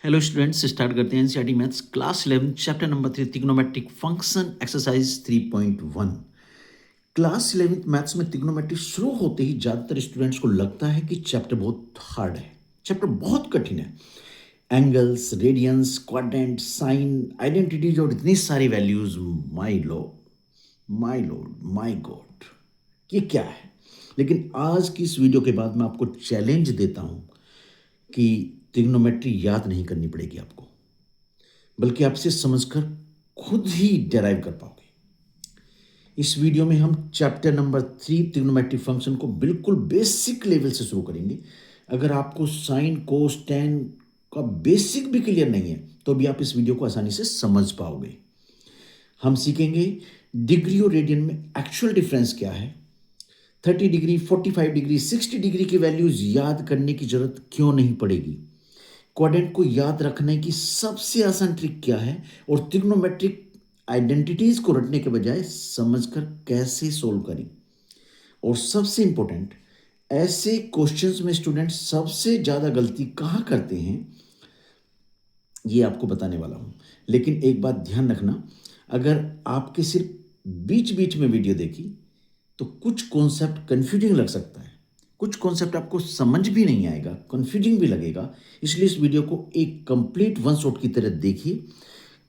Hello students, start करते हैं NCERT maths class 11 chapter number 3 trigonometric function exercise 3.1। Class 11 maths में trigonometry शुरू होते ही ज़्यादातर स्टूडेंट्स को लगता है कि चैप्टर बहुत हार्ड है, चैप्टर बहुत कठिन है। Angles, radians, quadrant, sine, identities और इतनी सारी values. My lord, my lord, my God, ये क्या है? लेकिन आज की इस वीडियो के बाद मैं आपको चैलेंज देता हूं कि ट्रिग्नोमेट्री याद नहीं करनी पड़ेगी आपको, बल्कि आपसे समझकर खुद ही डेराइव कर पाओगे। इस वीडियो में हम चैप्टर नंबर 3 ट्रिग्नोमेट्री फंक्शन को बिल्कुल बेसिक लेवल से शुरू करेंगे। अगर आपको साइन, कोस, टेन का बेसिक भी क्लियर नहीं है तो भी आप इस वीडियो को आसानी से समझ पाओगे। हम सीखेंगे डिग्री और रेडियन में एक्चुअल डिफरेंस क्या है, 30 डिग्री, 45 डिग्री, 60 डिग्री की वैल्यूज याद करने की जरूरत क्यों नहीं पड़ेगी, क्वाड्रेंट को याद रखने की सबसे आसान ट्रिक क्या है, और ट्रिग्नोमेट्रिक आइडेंटिटीज को रटने के बजाय समझकर कैसे सोल्व करें। और सबसे इंपॉर्टेंट, ऐसे क्वेश्चंस में स्टूडेंट सबसे ज्यादा गलती कहाँ करते हैं ये आपको बताने वाला हूं। लेकिन एक बात ध्यान रखना, अगर आपके सिर्फ बीच बीच में वीडियो देखी तो कुछ कॉन्सेप्ट कंफ्यूजिंग लग सकता है, कुछ कॉन्सेप्ट आपको समझ भी नहीं आएगा, कंफ्यूजिंग भी लगेगा। इसलिए इस वीडियो को एक कंप्लीट वन शॉट की तरह देखिए,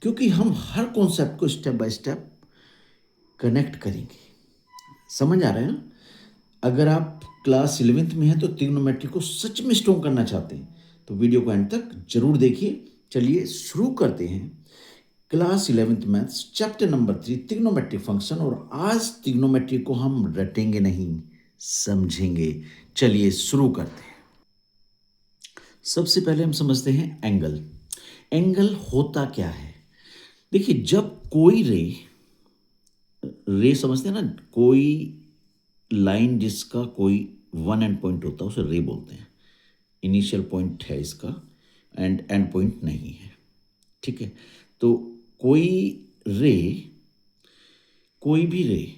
क्योंकि हम हर कॉन्सेप्ट को स्टेप बाय स्टेप कनेक्ट करेंगे। समझ आ रहा है ना? अगर आप क्लास 11th में हैं तो ट्रिग्नोमेट्री को सच में स्ट्रॉन्ग करना चाहते हैं तो वीडियो को एंड तक जरूर देखिए। चलिए शुरू करते हैं class 11th maths chapter number 3 trigonometric function. और आज ट्रिग्नोमेट्री को हम रटेंगे नहीं, समझेंगे। चलिए शुरू करते हैं। सबसे पहले हम समझते हैं एंगल। एंगल होता क्या है? देखिए, जब कोई रे रे समझते हैं ना, कोई लाइन जिसका कोई वन एंड पॉइंट होता है उसे रे बोलते हैं। इनिशियल पॉइंट है इसका एंड एंड पॉइंट नहीं है, ठीक है? तो कोई रे, कोई भी रे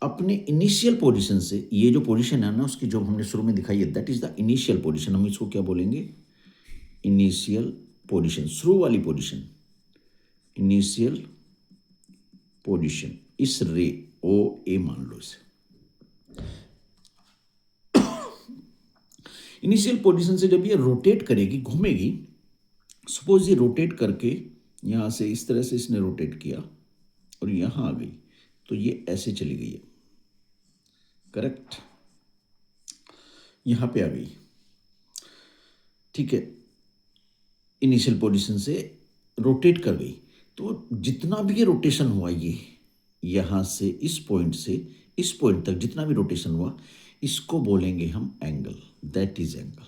अपने इनिशियल पोजीशन से, ये जो पोजीशन है ना उसकी जो हमने शुरू में दिखाई है, that is the initial position. हम इसको क्या बोलेंगे? इनिशियल पोजीशन, शुरू वाली पोजीशन, इनिशियल पोजीशन। इस रे ओ ए मान लो इसे, इनिशियल पोजीशन से जब ये रोटेट करेगी, घूमेगी, सपोज ये रोटेट करके यहां से इस तरह से इसने रोटेट किया और यहां आ गई, तो ये ऐसे चली गई है, करेक्ट? यहां पे आ गई, ठीक है? इनिशियल पोजीशन से रोटेट कर गई। तो जितना भी ये रोटेशन हुआ, ये यहां से इस पॉइंट से इस पॉइंट तक जितना भी रोटेशन हुआ, इसको बोलेंगे हम एंगल, दैट इज एंगल।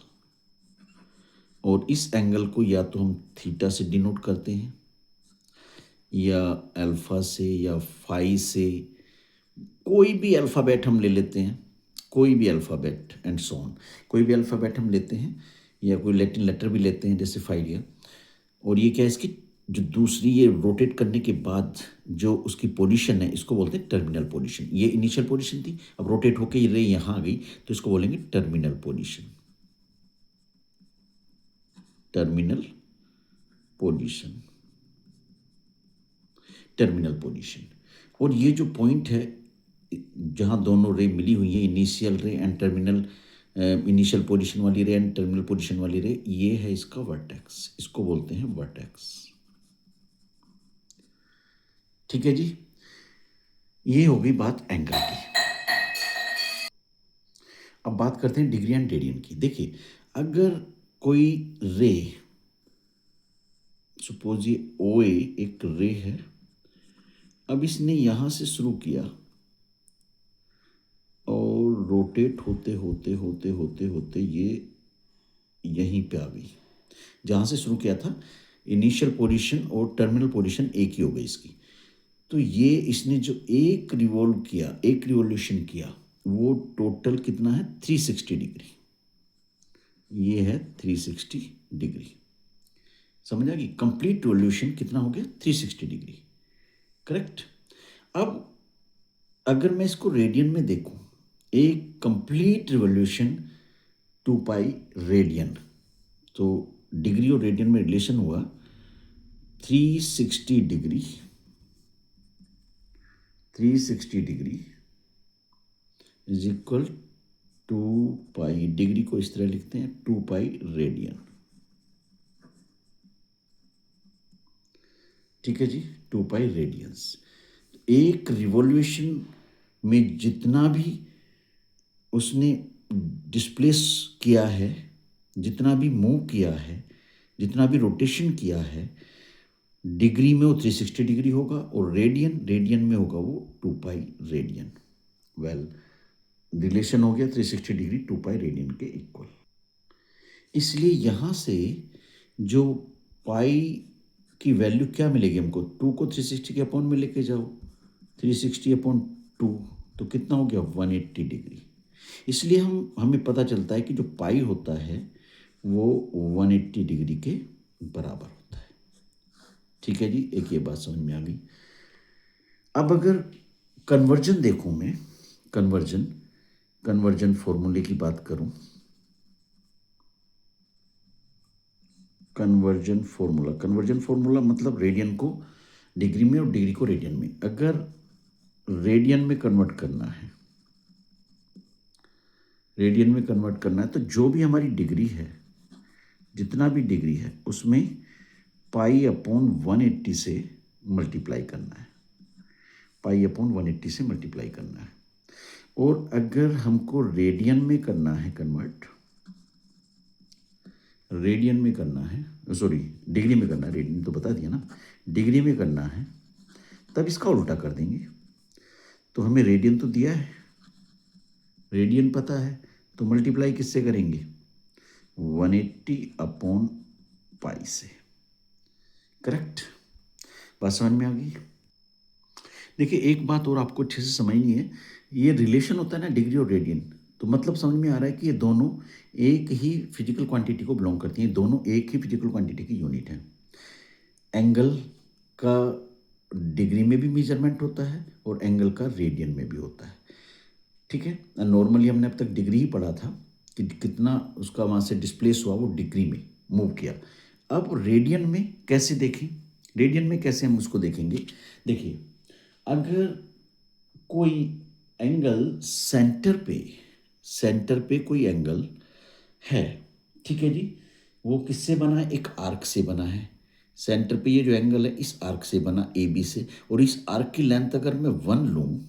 और इस एंगल को या तो हम थीटा से डिनोट करते हैं, या अल्फा से, या फाई से, कोई भी अल्फ़ाबेट हम ले लेते हैं, कोई भी अल्फ़ाबेट एंड सो ऑन, कोई भी अल्फ़ाबेट हम लेते हैं, या कोई लैटिन लेटर भी लेते हैं जैसे फाइलिया। और ये क्या है, इसकी जो दूसरी, ये रोटेट करने के बाद जो उसकी पोजीशन है इसको बोलते हैं टर्मिनल पोजीशन। ये इनिशियल पोजीशन थी, अब रोटेट होकर ये रे यहाँ आ गई तो इसको बोलेंगे terminal position, terminal position, terminal position. और ये जो पॉइंट है जहाँ दोनों रे मिली हुई है, इनिशियल रे एंड टर्मिनल, इनिशियल पोजीशन वाली रे एंड टर्मिनल पोजीशन वाली रे, ये है इसका वर्टेक्स, इसको बोलते हैं वर्टेक्स, ठीक है जी? ये हो गई बात एंगल की। अब बात करते हैं डिग्री एंड रेडियन की। देखिए, अगर कोई रे, सपोज ये ओ ए एक रे है, अब इसने यहां से शुरू किया और रोटेट होते होते होते होते होते ये यहीं पे आ गई, जहां से शुरू किया था। इनिशियल पोजीशन और टर्मिनल पोजीशन एक ही हो गई इसकी। तो ये इसने जो एक रिवॉल्व किया, एक रिवॉल्यूशन किया, वो टोटल कितना है? 360 डिग्री। ये है 360 डिग्री। समझ आ गई? कंप्लीट रिवॉल्यूशन कितना हो गया? 360 डिग्री, करेक्ट? अब अगर मैं इसको रेडियन में देखूं, एक कंप्लीट रिवॉल्यूशन 2 पाई रेडियन, तो डिग्री और रेडियन में रिलेशन हुआ 360 degree, 360 degree is equal 2 pi, degree को इस तरह लिखते हैं 2 पाई रेडियन। ठीक है जी, 2 पाई रेडियंस। एक रिवॉल्यूशन में जितना भी उसने डिस्प्लेस किया है, जितना भी मूव किया है, जितना भी रोटेशन किया है, डिग्री में वो 360 डिग्री होगा और रेडियन में होगा वो 2 पाई रेडियन। वेल, रिलेशन हो गया 360 डिग्री 2 पाई रेडियन के इक्वल। इसलिए यहाँ से जो पाई की वैल्यू क्या मिलेगी हमको, 2 को 360 के अपॉन में लेके जाओ, 360/2 तो कितना हो गया 180 डिग्री। इसलिए हमें पता चलता है कि जो पाई होता है वो 180 डिग्री के बराबर होता है। ठीक है जी, एक ये बात समझ में आ गई। अब अगर कन्वर्जन देखूं मैं, कन्वर्जन फॉर्मूले की बात करूं, कन्वर्जन फॉर्मूला मतलब रेडियन को डिग्री में और डिग्री को रेडियन में। अगर रेडियन में कन्वर्ट करना है, तो जो भी हमारी डिग्री है, जितना भी डिग्री है उसमें पाई/180 से मल्टीप्लाई करना है, पाई/180 से मल्टीप्लाई करना है। और अगर हमको रेडियन में करना है कन्वर्ट, डिग्री में करना है, रेडियन तो बता दिया ना, डिग्री में करना है, तब इसका उल्टा कर देंगे। तो हमें रेडियन तो दिया है, रेडियन पता है, तो मल्टीप्लाई किससे करेंगे 180/पाई से। करेक्ट, बात समझ में आ गई। देखिए एक बात और आपको अच्छे से समझनी है, ये रिलेशन होता है ना डिग्री और रेडियन, तो मतलब समझ में आ रहा है कि ये दोनों एक ही फिजिकल क्वांटिटी को बिलोंग करती हैं, दोनों एक ही फिजिकल क्वांटिटी की यूनिट है। एंगल का डिग्री में भी मेजरमेंट होता है और एंगल का रेडियन में भी होता है। ठीक है, नॉर्मली हमने अब तक डिग्री ही पढ़ा था कि कितना उसका वहाँ से डिस्प्लेस हुआ, वो डिग्री में मूव किया। अब रेडियन में कैसे देखें, रेडियन में कैसे हम उसको देखेंगे। देखिए अगर कोई एंगल सेंटर पे कोई एंगल है, ठीक है जी, वो किससे बना है, एक आर्क से बना है। सेंटर पे ये जो एंगल है इस आर्क से बना, ए बी से, और इस आर्क की लेंथ अगर मैं 1 लूँ,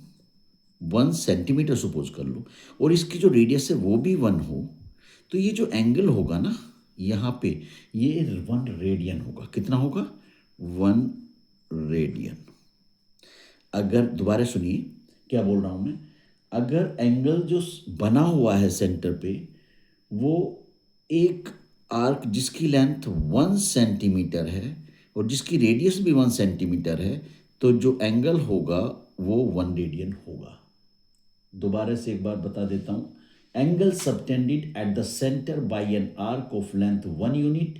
1 सेंटीमीटर सपोज कर लूँ, और इसकी जो रेडियस है वो भी 1 हो, तो ये जो एंगल होगा ना यहाँ पे, ये 1 रेडियन होगा। कितना होगा 1 रेडियन। अगर दोबारा सुनिए क्या बोल रहा हूं मैं, अगर एंगल जो बना हुआ है सेंटर पे, वो एक आर्क जिसकी लेंथ 1 सेंटीमीटर है और जिसकी रेडियस भी 1 सेंटीमीटर है, तो जो एंगल होगा वो 1 रेडियन होगा। दोबारा से एक बार बता देता हूं, angle subtended at the centre by an arc of length 1 unit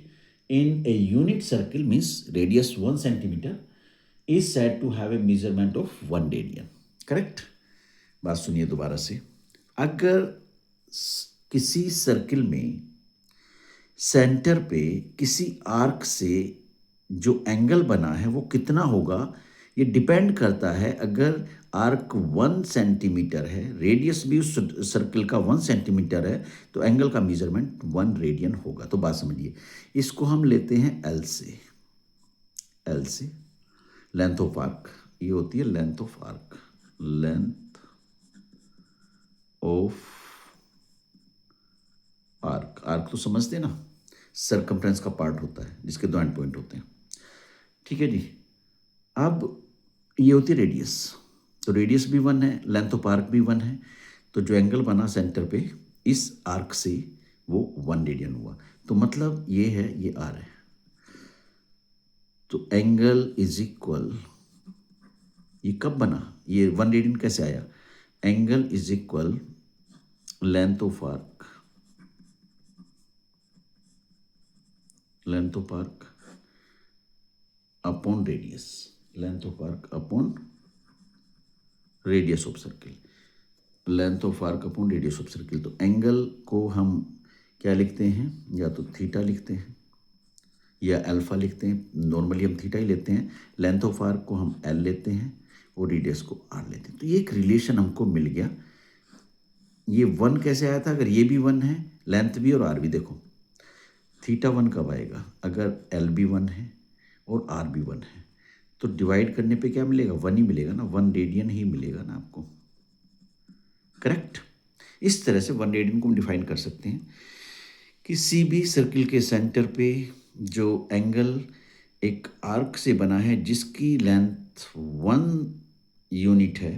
in a unit circle means radius 1 centimeter is said to have a measurement of 1 radian. Correct. बात सुनिए दोबारा से, अगर किसी सर्किल में सेंटर पे किसी आर्क से जो एंगल बना है वो कितना होगा, ये डिपेंड करता है। अगर आर्क 1 सेंटीमीटर है, रेडियस भी उस सर्कल का 1 सेंटीमीटर है, तो एंगल का मेजरमेंट 1 रेडियन होगा। तो बात समझिए, इसको हम लेते हैं एल से लेंथ ऑफ आर्क, ये होती है length of arc, length of arc. Arc तो समझते हैं ना, सरकमफ्रेंस का पार्ट होता है जिसके 2 एंड पॉइंट होते हैं। ठीक है जी, अब ये होती है रेडियस, तो रेडियस भी 1 है, लेंथ ऑफ आर्क भी 1 है, तो जो एंगल बना सेंटर पे इस आर्क से वो 1 रेडियन हुआ। तो मतलब ये है, ये आर है, तो एंगल इज इक्वल, ये कब बना, ये 1 रेडियन कैसे आया, angle is equal length of arc, length of arc upon radius, length of arc upon radius of circle, length of arc upon radius of circle. तो एंगल को हम क्या लिखते हैं, या तो थीटा लिखते हैं, या अल्फ़ा लिखते हैं, नॉर्मली हम थीटा ही लेते हैं, लेंथ ऑफ आर्क को हम एल लेते हैं और रेडियस को आर लेते हैं। तो ये एक रिलेशन हमको मिल गया। ये वन कैसे आया था? अगर ये भी वन है, लेंथ भी और आर भी, देखो थीटा वन कब आएगा? अगर एल भी वन है और आर भी वन है, तो डिवाइड करने पे क्या मिलेगा? वन ही मिलेगा ना, वन रेडियन ही मिलेगा ना आपको, करेक्ट। इस तरह से वन रेडियन को हम डिफाइन कर सकते हैं। किसी भी सर्किल के सेंटर पे जो एंगल एक आर्क से बना है जिसकी लेंथ वन यूनिट है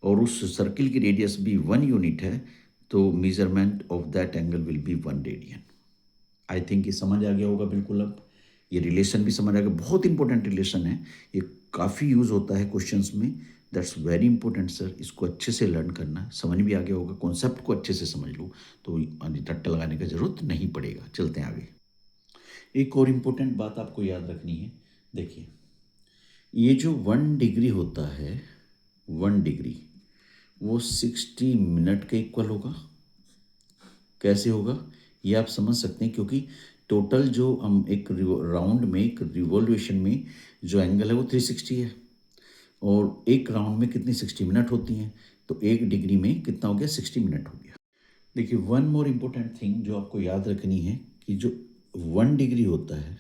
और उस सर्किल की रेडियस भी वन यूनिट है, तो measurement of that angle will be one radian. I think ये समझ आ गया होगा बिल्कुल। अब ये रिलेशन भी समझ आ गया, बहुत इंपॉर्टेंट रिलेशन है ये, काफ़ी यूज़ होता है क्वेश्चंस में। दैट्स वेरी इंपॉर्टेंट सर, इसको अच्छे से लर्न करना, समझ भी आ गया होगा, कॉन्सेप्ट को अच्छे से समझ लो तो रट्टा लगाने की ज़रूरत नहीं पड़ेगा। चलते हैं आगे। एक और इम्पोर्टेंट बात आपको याद रखनी है, देखिए ये जो 1 डिग्री होता है, 1 डिग्री वो 60 मिनट के इक्वल होगा। कैसे होगा ये आप समझ सकते हैं, क्योंकि टोटल जो हम एक राउंड में, एक रिवॉल्यूशन में जो एंगल है वो 360 है, और एक राउंड में कितनी 60 मिनट होती हैं, तो 1 डिग्री में कितना हो गया? 60 मिनट हो गया। देखिए वन मोर इम्पोर्टेंट थिंग जो आपको याद रखनी है कि जो 1 डिग्री होता है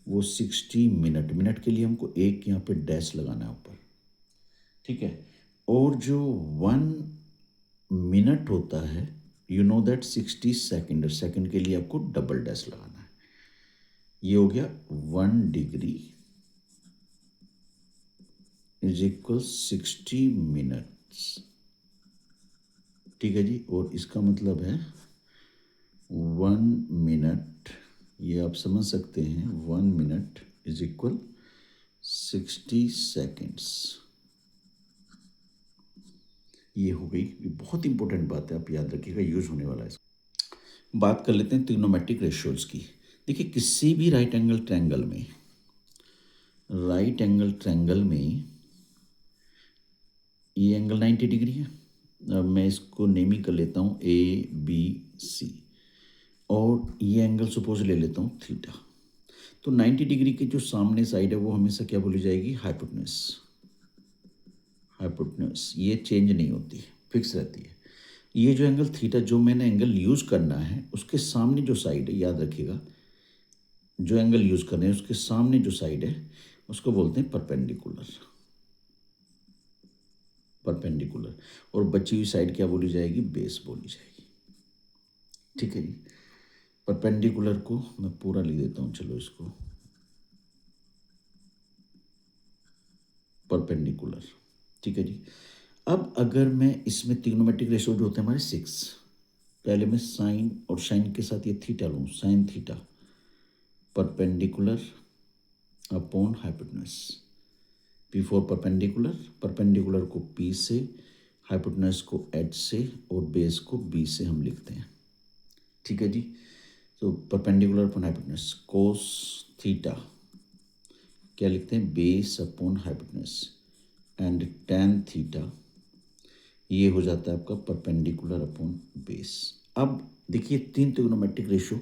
वो 60 मिनट, मिनट के लिए हमको एक यहाँ पे डैश लगाना है ऊपर, ठीक है। और जो 1 मिनट होता है, you know that 60 second, second के लिए आपको डबल डैश लगाना है। ये हो गया 1 डिग्री इज इक्वल 60 मिनट्स, ठीक है जी। और इसका मतलब है 1 मिनट, ये आप समझ सकते हैं, 1 मिनट इज इक्वल 60 सेकेंड्स। ये हो गई, ये बहुत इंपॉर्टेंट बात है, आप याद रखिएगा, यूज होने वाला है। बात कर लेते हैं ट्रिग्नोमेट्रिक रेशियोज की। देखिए किसी भी राइट एंगल ट्रायंगल में, राइट एंगल ट्रायंगल में ये एंगल 90 डिग्री है। अब मैं इसको नेमिंग कर लेता हूँ ABC, और ये एंगल सपोज ले लेता हूँ थीटा। तो 90 डिग्री की जो सामने साइड है वो हमेशा क्या बोली जाएगी? हाइपोटेन्यूस। हाइपोटेन्यूस ये चेंज नहीं होती, फिक्स रहती है। ये जो एंगल थीटा, जो मैंने एंगल यूज़ करना है, उसके सामने जो साइड है, याद रखिएगा, जो एंगल यूज़ करना है उसके सामने जो साइड है उसको बोलते हैं परपेंडिकुलर। परपेंडिकुलर। और बची हुई साइड क्या बोली जाएगी? बेस बोली जाएगी, ठीक है जी। परपेंडिकुलर को मैं पूरा लिख देता हूँ, चलो इसको परपेंडिकुलर, ठीक है जी। अब अगर मैं इसमें ट्रिग्नोमेट्रिक रेशियो जो होते हैं हमारे 6, पहले मैं साइन और साइन के साथ ये थीटा लूँ, sine theta perpendicular upon hypotenuse, P for perpendicular, perpendicular को पी से, हाइपोटेन्यूस को एच से, और बेस को बी से हम लिखते हैं, ठीक है जी। तो perpendicular upon hypotenuse cos theta क्या लिखते हैं? Base upon hypotenuse, and tan theta ये हो जाता है आपका परपेंडिकुलर अपॉन बेस। अब देखिए 3 ट्रिग्नोमेट्रिक रेशियो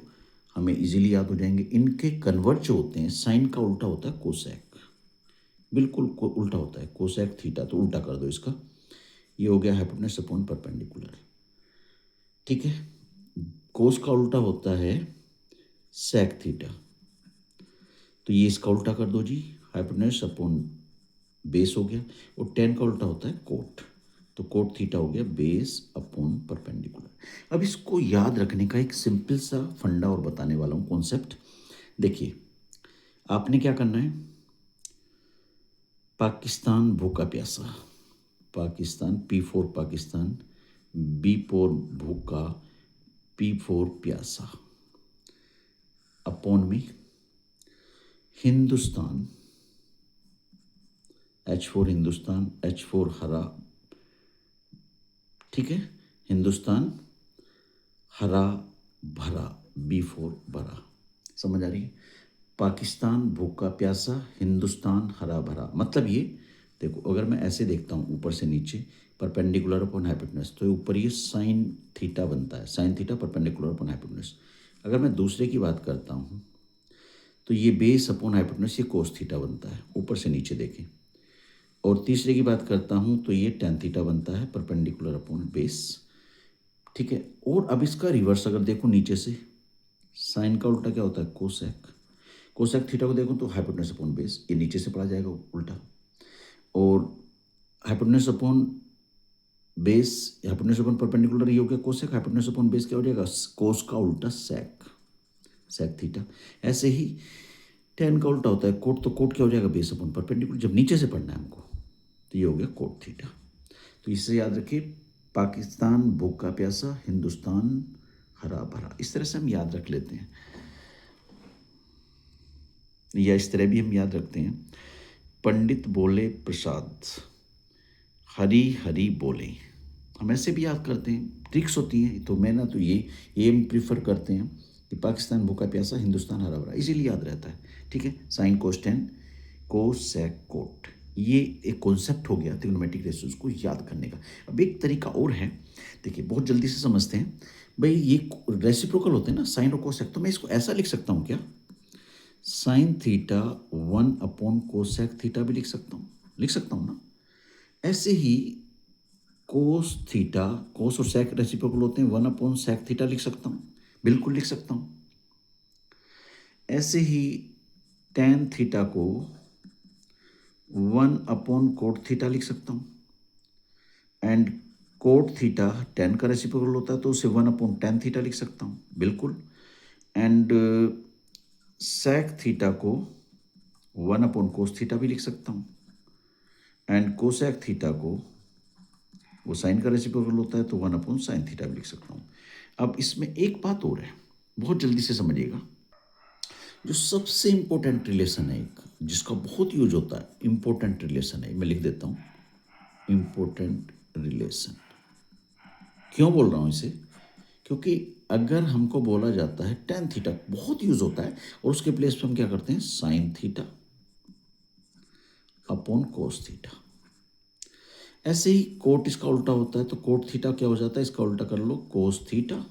हमें इजीली याद हो जाएंगे। इनके कन्वर्ट जो होते हैं, साइन का उल्टा होता है कोसेक, बिल्कुल उल्टा होता है कोसेक थीटा, तो उल्टा कर दो इसका, ये हो गया हाइपोटेन्यूस अपॉन परपेंडिकुलर, ठीक है। कोस का उल्टा होता है सेक थीटा, तो ये इसका उल्टा कर दो जी, हाइपोटेन्यूस अपॉन बेस हो गया। और टेन का उल्टा होता है कोट, तो कोट थीटा हो गया बेस अपॉन परपेंडिकुलर। अब इसको याद रखने का एक सिंपल सा फंडा और बताने वाला हूँ, कॉन्सेप्ट। देखिए आपने क्या करना है, पाकिस्तान भूखा प्यासा, Pakistan, P for Pakistan, B for भूखा, पी फोर प्यासा, अपॉन में Hindustan, H for Hindustan, H for हरा, ठीक है, हिंदुस्तान हरा भरा, बी फोर भरा, समझ आ रही है? पाकिस्तान भूखा प्यासा, हिंदुस्तान हरा भरा, मतलब ये देखो, अगर मैं ऐसे देखता हूँ ऊपर से नीचे, परपेंडिकुलर अपॉन हाइपोटेन्यूस, तो ऊपर ये साइन थीटा बनता है, sine theta perpendicular upon hypotenuse. अगर मैं दूसरे की बात करता हूँ तो ये बेस अपॉन हाइपोटेन्यूज ये कोस थीटा बनता है, ऊपर से नीचे देखें। और तीसरे की बात करता हूँ तो ये टेन थीटा बनता है परपेंडिकुलर अपॉन बेस, ठीक है। और अब इसका रिवर्स अगर देखो नीचे से, साइन का उल्टा क्या होता है, कोसेक। कोसेक थीटा को देखो तो हाइपोटेन्यूज अपॉन बेस, ये नीचे से पढ़ा जाएगा उल्टा। और hypotenuse upon base, hypotenuse upon perpendicular ये हो गया कोसेक, हाइपोटेन्यूज अपॉन बेस क्या हो जाएगा, कोस का उल्टा सेक, सेक थीटा। ऐसे ही टेन का उल्टा होता है कोट, तो कोट क्या हो जाएगा, बेस अपॉन परपेंडिकुलर, जब नीचे से पढ़ना है हमको तो ये हो गया कोट थीटा। तो इससे याद रखिए, पाकिस्तान भूखा प्यासा, हिंदुस्तान हरा भरा, इस तरह से हम याद रख लेते हैं, या इस तरह भी हम याद रखते हैं। पंडित बोले प्रसाद, हरी हरी बोले, हम ऐसे भी याद करते हैं, ट्रिक्स होती हैं। तो मैं ना तो ये हम प्रीफर करते हैं कि पाकिस्तान भूखा प्यासा, हिंदुस्तान हरा भरा, इसीलिए याद रहता है, ठीक है। साइन कोस टेन कोस सेक कोट, ये एक कॉन्सेप्ट हो गया ट्रिग्नोमेट्रिक रेशियोज को याद करने का। अब एक तरीका और है, देखिए बहुत जल्दी से समझते हैं भाई, ये रेसिप्रोकल होते हैं ना साइन और कोसेक, तो मैं इसको ऐसा लिख सकता हूँ क्या, sine theta one upon cosec theta भी लिख सकता हूँ ना। ऐसे ही कोस थीटा, कोस और सेक रेसिप्रोकल होते हैं, वन अपॉन सेक थीटा लिख सकता हूँ, बिल्कुल लिख सकता हूँ। ऐसे ही टेन थीटा को वन अपॉन कोट थीटा लिख सकता हूँ, एंड कोट थीटा टेन का रेसिप्रोकल होता है तो उसे वन अपॉन टेन थीटा लिख सकता हूँ, बिल्कुल। एंड सेक थीटा को वन अपॉन कोस थीटा भी लिख सकता हूँ, एंड कोसेक थीटा को, वो साइन का रेसिप्रोकल होता है तो वन अपॉन साइन थीटा भी लिख सकता हूँ। अब इसमें एक बात और है, बहुत जल्दी से समझिएगा, जो सबसे इंपॉर्टेंट रिलेशन है एक, जिसका बहुत यूज होता है, इंपॉर्टेंट रिलेशन है, मैं लिख देता हूँ इंपॉर्टेंट रिलेशन। क्यों बोल रहा हूँ इसे, क्योंकि अगर हमको बोला जाता है टेन थीटा, बहुत यूज होता है, और उसके प्लेस पे हम क्या करते हैं, sine theta upon cos theta. ऐसे ही कोट इसका उल्टा होता है तो कोट थीटा क्या हो जाता है, इसका उल्टा कर लो, cos theta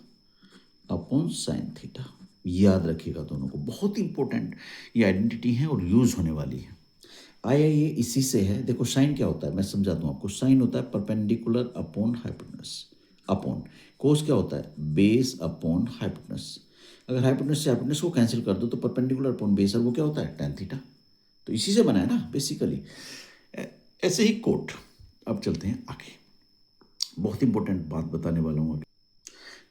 upon sine theta. याद रखिएगा दोनों को, बहुत इंपॉर्टेंट ये आइडेंटिटी है और यूज होने वाली है। आया ये इसी से है, देखो साइन क्या होता है, मैं समझा दूं आपको। साइन होता है परपेंडिकुलर अपॉन हाइपोटेन्यूज, अपॉन कोस क्या होता है, बेस अपॉन हाइपोटेन्यूज। अगर हाइपोटेन्यूज से हाइपोटेन्यूज को कैंसिल कर दो तो परपेंडिकुलर अपॉन बेस, और वो क्या होता है, टेन थीटा। तो इसी से बना है ना बेसिकली। ऐसे ही कोट। अब चलते हैं आगे, बहुत इंपॉर्टेंट बात बताने वाला हूँ आगे।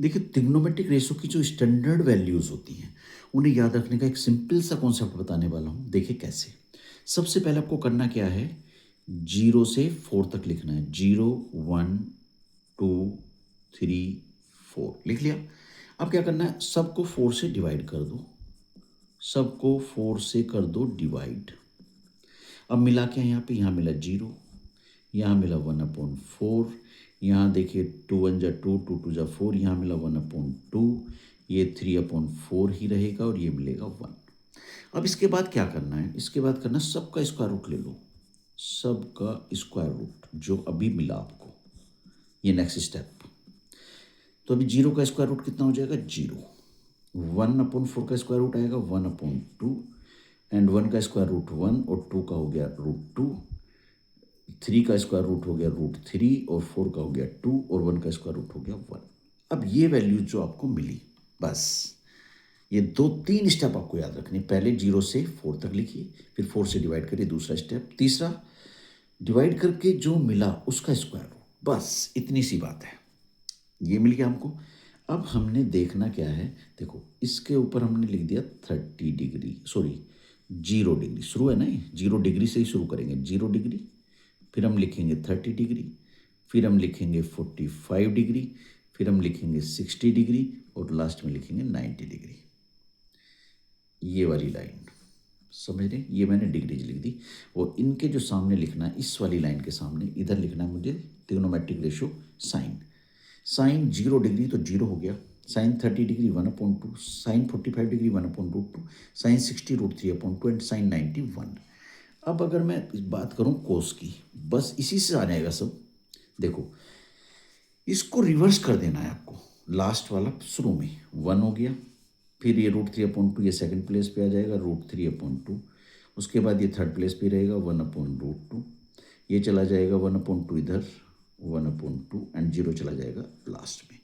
देखिए ट्रिग्नोमेट्रिक रेशियो की जो स्टैंडर्ड वैल्यूज होती हैं, उन्हें याद रखने का एक सिंपल सा कॉन्सेप्ट बताने वाला हूँ। देखिए कैसे, सबसे पहले आपको करना क्या है, जीरो से फोर तक लिखना है, zero one two three four लिख लिया। अब क्या करना है, सबको फोर से डिवाइड कर दो, सबको फोर से कर दो डिवाइड। अब मिला क्या, यहाँ मिला जीरो, यहाँ मिला वन अपॉन फोर, यहाँ देखिए टू वन जा टू, टू टू जा फोर, यहाँ मिला वन अपॉन टू, ये थ्री अपॉन फोर ही रहेगा, और ये मिलेगा वन। अब इसके बाद क्या करना है, इसके बाद करना सबका स्क्वायर रूट ले लो, सबका स्क्वायर रूट जो अभी मिला आपको, ये नेक्स्ट स्टेप। तो अभी जीरो का स्क्वायर रूट कितना हो जाएगा, जीरो। वन अपॉन फोर का स्क्वायर रूट आएगा one upon two, and one का स्क्वायर रूट वन, और टू का हो गया रूट टू, थ्री का स्क्वायर रूट हो गया रूट थ्री, और फोर का हो गया टू, और वन का स्क्वायर रूट हो गया वन। अब ये वैल्यू जो आपको मिली, बस ये दो तीन स्टेप आपको याद रखने, पहले जीरो से फोर तक लिखिए, फिर फोर से डिवाइड करिए, दूसरा स्टेप, तीसरा डिवाइड करके जो मिला उसका स्क्वायर रूट, बस इतनी सी बात है, ये मिल गया हमको। अब हमने देखना क्या है, देखो इसके ऊपर हमने लिख दिया 30 डिग्री, सॉरी 0 डिग्री, शुरू है ना ये, 0 डिग्री से ही शुरू करेंगे, 0 डिग्री, फिर हम लिखेंगे 30 डिग्री, फिर हम लिखेंगे 45 डिग्री, फिर हम लिखेंगे 60 डिग्री, और लास्ट में लिखेंगे 90 डिग्री। ये वाली लाइन समझ रहे, ये मैंने डिग्रीज लिख दी, और इनके जो सामने लिखना है, इस वाली लाइन के सामने इधर लिखना है मुझे trigonometric ratio sine. Sine 0 degree तो जीरो हो गया, sine 30 degree one upon two, sine 45 degree one upon root two, sine 60 root three upon two, and sine 90 one. अब अगर मैं बात करूं कोस की, बस इसी से आ जाएगा सब। देखो इसको रिवर्स कर देना है आपको, लास्ट वाला शुरू में वन हो गया, फिर ये √3/2 ये सेकंड प्लेस पे आ जाएगा, √3/2। उसके बाद ये थर्ड प्लेस पे रहेगा 1/√2। ये चला जाएगा 1/2 इधर, 1/2 एंड 0 चला जाएगा लास्ट में।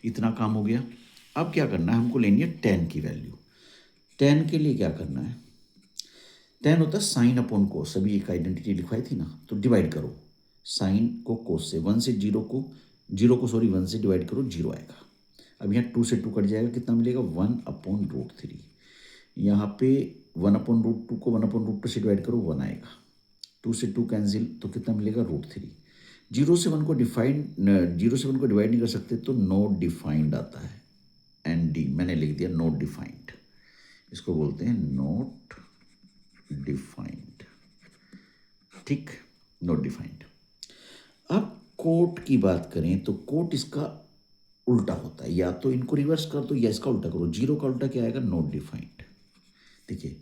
इतना काम हो गया। अब क्या करना है, हमको लेनी है tan की वैल्यू। tan के लिए क्या करना है, tan होता है sin/cos। अभी एक आइडेंटिटी लिखवाई थी ना, तो डिवाइड करो साइन को कोस से, 1 से 0 को, 1 से डिवाइड करो, 0 आएगा। अब यहाँ 2 से 2 कट जाएगा, कितना मिलेगा 1/√3। यहाँ पे 1/√2 को 1/√2 से डिवाइड करो, 1 आएगा। 2 से 2 कैंसिल, तो कितना मिलेगा √3। 0 से 1 को डिवाइड नहीं कर सकते, तो नॉट डिफाइंड आता है, ND मैंने लिख दिया, नॉट डिफाइंड। इसको बोलते हैं नॉट डिफाइंड। ठीक, नॉट डिफाइंड। अब कोट की बात करें तो कोट इसका उल्टा होता है, या तो इनको रिवर्स कर दो या इसका उल्टा करो। 0 का उल्टा क्या आएगा, नॉट डिफाइंड। देखिए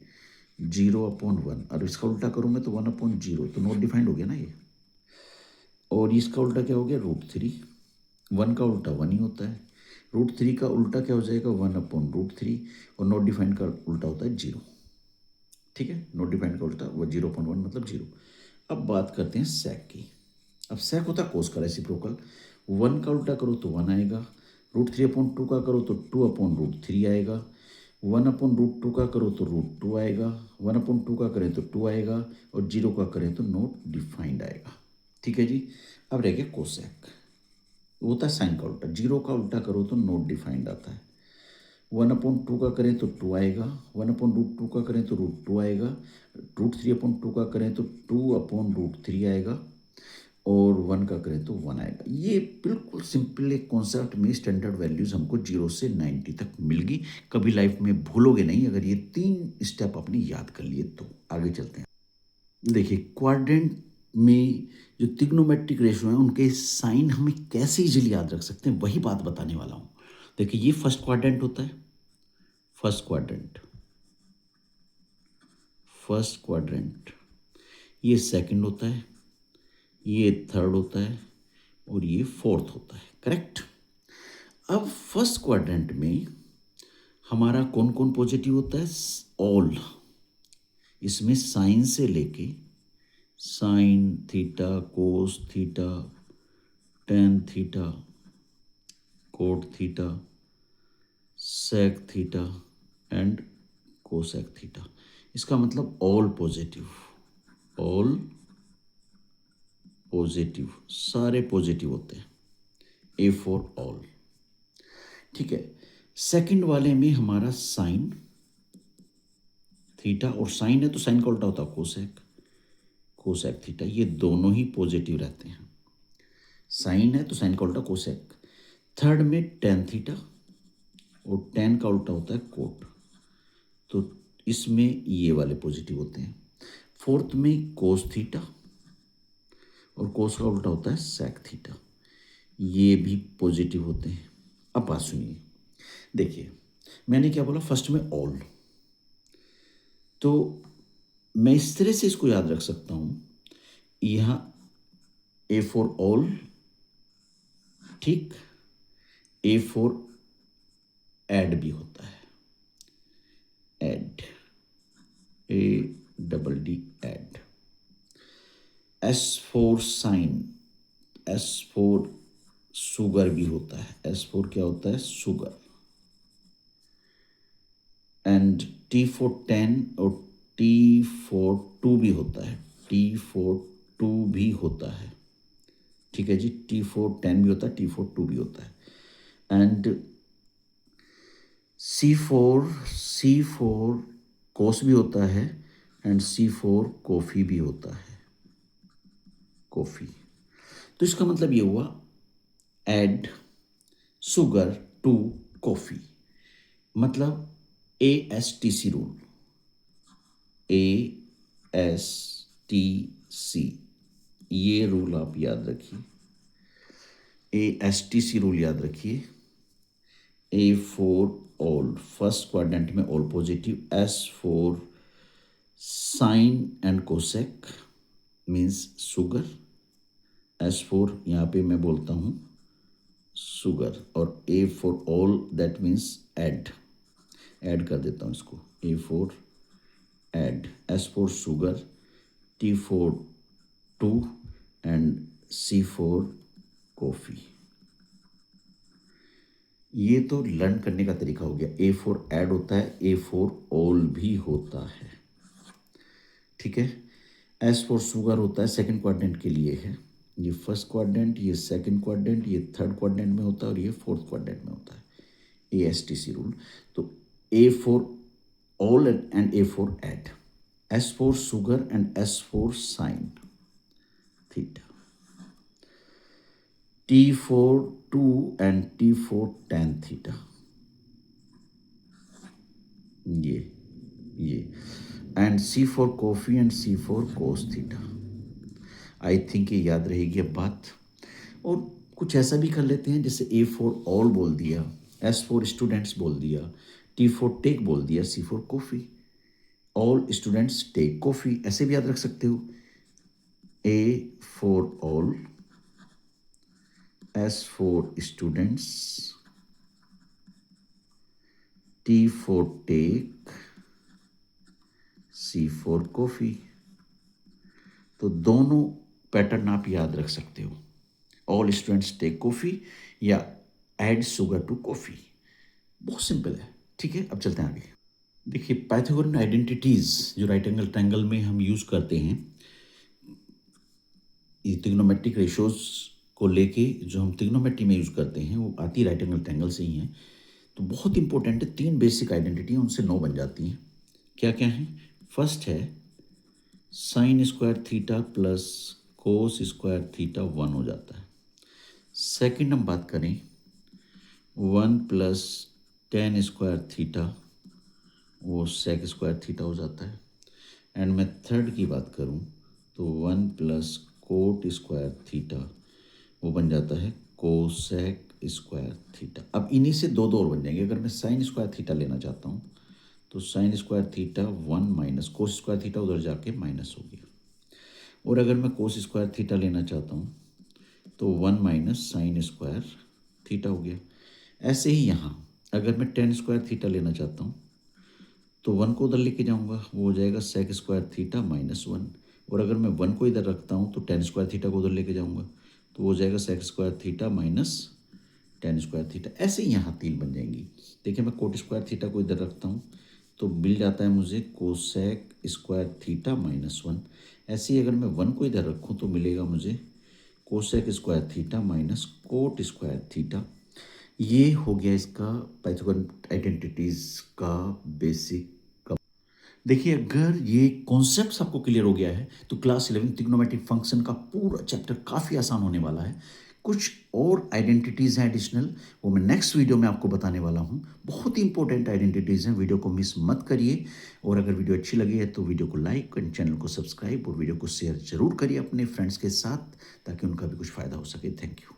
0/1, और इसका उल्टा करूँ मैं तो 1/0, तो नॉट डिफाइंड हो गया ना ये। और इसका उल्टा क्या हो गया, √3। 1 का उल्टा 1 ही होता है। √3 का उल्टा क्या हो जाएगा, 1/√3। और नॉट डिफाइंड का उल्टा होता है 0। ठीक है, नॉट डिफाइंड का उल्टा वो 0/1 मतलब 0। अब बात करते हैं सेक की। अब सेक होता है कोस का रेसिप्रोकल। 1 का उल्टा करो तो 1 आएगा, √3/2 का करो तो 2/√3 आएगा, 1/√2 का करो तो √2 आएगा, 1/2 का करें तो 2 आएगा, और 0 का करें तो नॉट डिफाइंड आएगा। ठीक है जी। अब रह गया कोसेक, होता है साइन का उल्टा। 0 का उल्टा करो तो नॉट डिफाइंड आता है। 1/2 का करें तो 2 आएगा, 1/√2 का करें तो √2 आएगा, √3/2 का करें तो 2/√3 आएगा, और 1 का करें तो 1 आएगा। ये बिल्कुल सिंपल एक कॉन्सेप्ट में स्टैंडर्ड वैल्यूज हमको 0 से 90 तक मिल गई। कभी लाइफ में भूलोगे नहीं अगर ये 3 स्टेप आपने याद कर लिए तो। आगे चलते हैं। देखिए क्वाड्रेंट में जो ट्रिग्नोमेट्रिक रेशियो है उनके साइन हमें कैसे इजीली याद रख सकते हैं, वही बात बताने वाला हूँ। देखिए ये फर्स्ट क्वाड्रेंट होता है, फर्स्ट क्वाड्रेंट, फर्स्ट क्वाड्रेंट। ये सेकंड होता है, ये थर्ड होता है, और ये फोर्थ होता है। करेक्ट। अब फर्स्ट क्वाड्रेंट में हमारा कौन कौन पॉजिटिव होता है, ऑल। इसमें साइन से लेके sine theta, cos theta, tan theta, cot theta, sec theta and cosec theta. इसका मतलब ऑल पॉजिटिव, ऑल पॉजिटिव, सारे पॉजिटिव होते हैं, A फॉर ऑल। ठीक है। सेकंड वाले में हमारा साइन थीटा, और साइन है तो साइन का उल्टा होता है कोसेक, कोसेक थीटा, ये दोनों ही पॉजिटिव रहते हैं। साइन है तो साइन का उल्टा कोसेक। थर्ड में टेन थीटा, और टेन का उल्टा होता है कोट, तो इसमें ये वाले पॉजिटिव होते हैं। फोर्थ में कोस थीटा, और कोस का उल्टा होता है सेक थीटा, ये भी पॉजिटिव होते हैं। अब बात सुनिए, देखिए मैंने क्या बोला, फर्स्ट में ऑल, तो मैं इस तरह से इसको याद रख सकता हूं, यहां A फॉर ऑल, ठीक, A फॉर एड भी होता है, add, ADD add. S for sine, S for sugar भी होता है, S फॉर क्या होता है, सुगर। एंड T फॉर 10 और T फॉर 2 भी होता है, T फॉर 2 भी होता है। ठीक है जी, T फॉर 10 भी होता है, T फॉर 2 भी होता है। एंड C4 कोस भी होता है, एंड C4 कॉफ़ी भी होता है, कॉफ़ी। तो इसका मतलब ये हुआ एड सुगर टू कॉफ़ी, मतलब ASTC रूल, ASTC, ये रूल आप याद रखिए, ASTC रूल याद रखिए। A for all, first quadrant में all positive, S for sine and cosec means sugar, S for यहाँ पे मैं बोलता हूँ सुगर, और A for all that means add. Add कर देता हूँ इसको, A4 add, S for sugar, T for 2 and C for coffee. ये तो लर्न करने का तरीका हो गया। A4 ऐड होता है, A4 ऑल भी होता है, ठीक है। S फॉर शुगर होता है, सेकंड क्वाड्रेंट के लिए है, ये फर्स्ट क्वाड्रेंट, ये सेकंड क्वाड्रेंट, ये थर्ड क्वाड्रेंट में होता है और ये फोर्थ क्वाड्रेंट में होता है, ASTC रूल। तो A4 all and A4 add, S for sugar and S for sine theta, T for 2 and T for tan theta, ये and C for coffee and C for cos theta। I think ये याद रहेगी अब बात। और कुछ ऐसा भी कर लेते हैं, जैसे A4 all बोल दिया, S for students बोल दिया, T for take बोल दिया, C for coffee, all students take coffee, ऐसे भी याद रख सकते हो। A for all, S for students, T for take, C for coffee। तो दोनों पैटर्न आप याद रख सकते हो, ऑल स्टूडेंट्स टेक कॉफ़ी या ऐड शुगर टू कॉफ़ी। बहुत सिंपल है, ठीक है। अब चलते हैं आगे। देखिए, पाइथागोरन आइडेंटिटीज़ जो राइट एंगल ट्रायंगल में हम यूज़ करते हैं, ये ट्रिग्नोमेट्रिक रेशोज़ को लेके जो हम ट्रिग्नोमेट्री में यूज़ करते हैं वो आती राइट एंगल ट्रायंगल से ही हैं। तो बहुत इंपॉर्टेंट है, 3 बेसिक आइडेंटिटी हैं, उनसे 9 बन जाती हैं। क्या क्या हैं? फर्स्ट है sine square theta plus cos square theta 1 हो जाता है। सेकंड हम बात करें 1 प्लस टेन स्क्वायर थीटा, वो सेक स्क्वायर थीटा हो जाता है। एंड मैं थर्ड की बात करूं तो 1 प्लस कोट स्क्वायर थीटा, वो बन जाता है कोसेक स्क्वायर थीटा। अब इन्हीं से दो दो और बन जाएंगे। अगर मैं साइन स्क्वायर थीटा लेना चाहता हूँ तो sine square theta 1 minus cos square theta उधर जाके माइनस हो गया। और अगर मैं कोस स्क्वायर थीटा लेना चाहता हूँ तो 1 माइनस साइन स्क्वायर थीटा हो गया। ऐसे ही यहाँ अगर मैं टेन स्क्वायर थीटा लेना चाहता हूँ तो 1 को उधर लेके जाऊँगा, वो हो जाएगा सेक स्क्वायर थीटा माइनस 1। और अगर मैं 1 को इधर रखता हूँ तो टेन स्क्वायर थीटा को उधर लेके जाऊँगा, तो वो हो जाएगा sec square theta minus tan square theta. ऐसे ही यहाँ 3 बन जाएंगी। देखिए, मैं कोट स्क्वायर थीटा को इधर रखता हूँ तो मिल जाता है मुझे कोसेक स्क्वायर थीटा माइनस 1। ऐसे ही अगर मैं 1 को इधर रखूँ तो मिलेगा मुझे cosec square theta minus cot square theta. ये हो गया इसका पाइथागोरन आइडेंटिटीज का बेसिक। देखिए, अगर ये कॉन्सेप्ट्स आपको क्लियर हो गया है तो क्लास 11 ट्रिग्नोमेट्रिक फंक्शन का पूरा चैप्टर काफ़ी आसान होने वाला है। कुछ और आइडेंटिटीज़ हैं एडिशनल, वो मैं नेक्स्ट वीडियो में आपको बताने वाला हूँ। बहुत ही इंपॉर्टेंट आइडेंटिटीज़ हैं, वीडियो को मिस मत करिए। और अगर वीडियो अच्छी लगी है तो वीडियो को लाइक एंड चैनल को सब्सक्राइब और वीडियो को शेयर जरूर करिए अपने फ्रेंड्स के साथ, ताकि उनका भी कुछ फ़ायदा हो सके। Thank you.